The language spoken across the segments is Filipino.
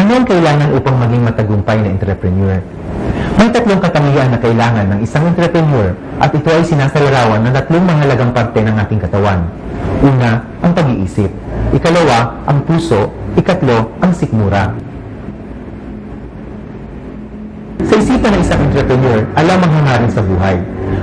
Ano ang kailangan upang maging matagumpay na entrepreneur? May tatlong katangian na kailangan ng isang entrepreneur at ito ay sinasalarawan ng tatlong mahalagang parte ng ating katawan. Una, ang pag-iisip. Ikalawa, ang puso. Ikatlo, ang sikmura. Sa isipan ng isang entrepreneur, alam ang hangarin sa buhay.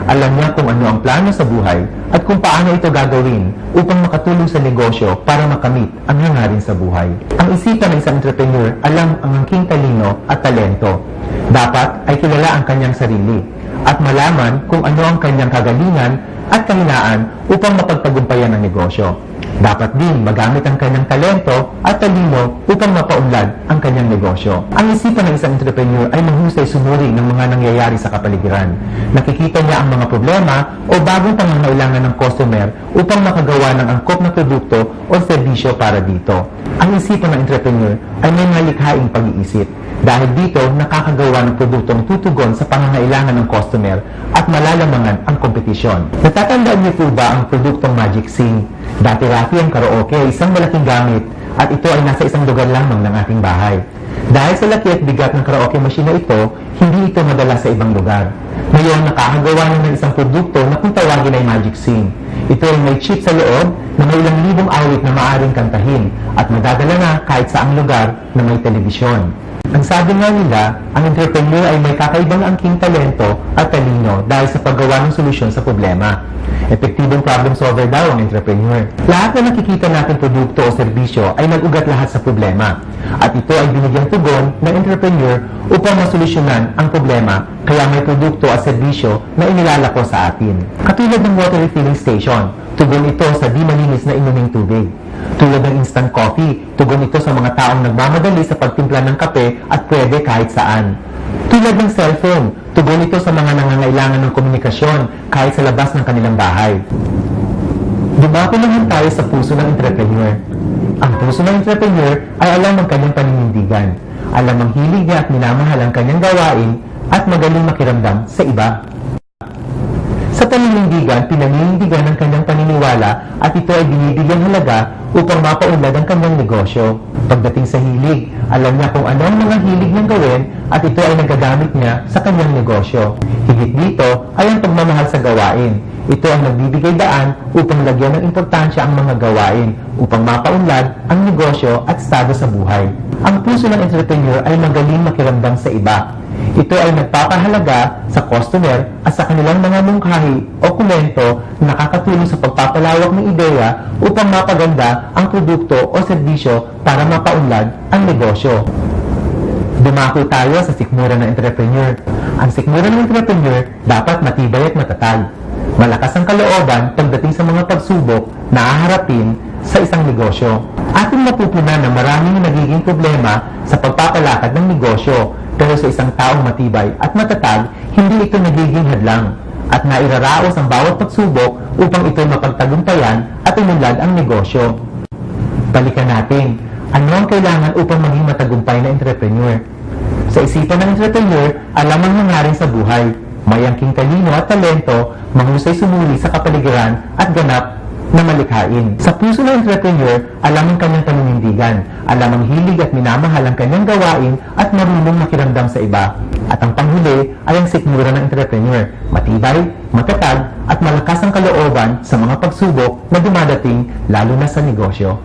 Alam niya kung ano ang plano sa buhay at kung paano ito gagawin upang makatulong sa negosyo para makamit ang hangarin sa buhay. Ang isipan ng isang entrepreneur alam ang angking talino at talento. Dapat ay kilala ang kanyang sarili at malaman kung ano ang kanyang kagalingan at kahinaan upang mapagtagumpayan ang negosyo. Dapat din magamit ang kanyang talento at talino upang mapaunlad ang kanyang negosyo. Ang isipan ng isang entrepreneur ay mahusay sumuri ng mga nangyayari sa kapaligiran. Nakikita niya ang mga problema o bagong pangangailangan ng customer upang makagawa ng angkop na produkto o serbisyo para dito. Ang isipan ng entrepreneur ay may malikhaing pag-iisip. Dahil dito, nakakagawa ng produktong tutugon sa pangangailangan ng customer at malalamangan ang kompetisyon. Natatandaan niyo po ba ang produktong Magic Sing? Dati-rati ang karaoke ay isang malaking gamit at ito ay nasa isang lugar lamang ng ating bahay. Dahil sa laki at bigat ng karaoke machine na ito, hindi ito madala sa ibang lugar. Ngayon, nakakagawa na ng isang produkto na kung tawagin ay Magic Sing. Ito ay may chip sa loob na may ilang libong awit na maaaring kantahin at madadala na kahit saang lugar na may telebisyon. Ang sabi nga nila, ang entrepreneur ay may kakaibang angking talento at talino dahil sa paggawa ng solusyon sa problema. Epektibong problem solver daw ang entrepreneur. Lahat na nakikita natin produkto o serbisyo ay nag-ugat lahat sa problema. At ito ay binigyang tugon ng entrepreneur upang masolusyonan ang problema kaya may produkto at serbisyo na inilalako sa atin. Katulad ng water refilling station, tugon ito sa di malinis na inuming tubig. Tulad ng instant coffee, tugon ito sa mga taong nagmamadali sa pagtimpla ng kape at pwede kahit saan. Tulad ng cellphone, tugon ito sa mga nangangailangan ng komunikasyon kahit sa labas ng kanilang bahay. Dumako naman tayo sa puso ng entrepreneur. Ang puso ng entrepreneur ay alam ang kanyang paninindigan. Alam ang hilig niya at minamahal ang kanyang gawain at magaling makiramdam sa iba. Sa paninindigan, pinaninindigan ang kanyang paniniwala at ito ay binibigyan halaga upang mapaunlad ang kanyang negosyo. Pagdating sa hilig, alam niya kung ano ang mga hilig niyang gawin at ito ay nagagamit niya sa kanyang negosyo. Higit dito ay ang pagmamahal sa gawain. Ito ang nagbibigay daan upang lagyan ng importansya ang mga gawain upang mapaunlad ang negosyo at estado sa buhay. Ang puso ng entrepreneur ay magaling makiramdam sa iba. Ito ay nagpapahalaga sa customer at sa kanilang mga mungkahi o komento na nakakatulong sa pagpapalawak ng ideya upang mapaganda ang produkto o serbisyo para mapaunlad ang negosyo. Dumako tayo sa sikmura ng entrepreneur. Ang sikmura ng entrepreneur dapat matibay at matatag. Malakas ang kalooban pagdating sa mga pagsubok na haharapin sa isang negosyo. Ating mapupunan na maraming nagiging problema sa pagpapalakad ng negosyo, pero sa isang taong matibay at matatag, hindi ito nagiging hadlang at nairaraos ang bawat pagsubok upang ito mapagtagumpayan at umunlad ang negosyo. Balikan natin, ano ang kailangan upang maging matagumpay na entrepreneur? Sa isipan ng entrepreneur, alam ang hangarin sa buhay, may angking talino at talento, mahusay sumuli sa kapaligiran at ganap na malikhain. Sa puso ng entrepreneur, alam ang kanyang paninindigan, alam ang hilig at minamahal ang kanyang gawain at marunong makiramdam sa iba. At ang panghuli ay ang sikmura ng entrepreneur, matibay, matatag at malakas ang kalooban sa mga pagsubok na dumadating lalo na sa negosyo.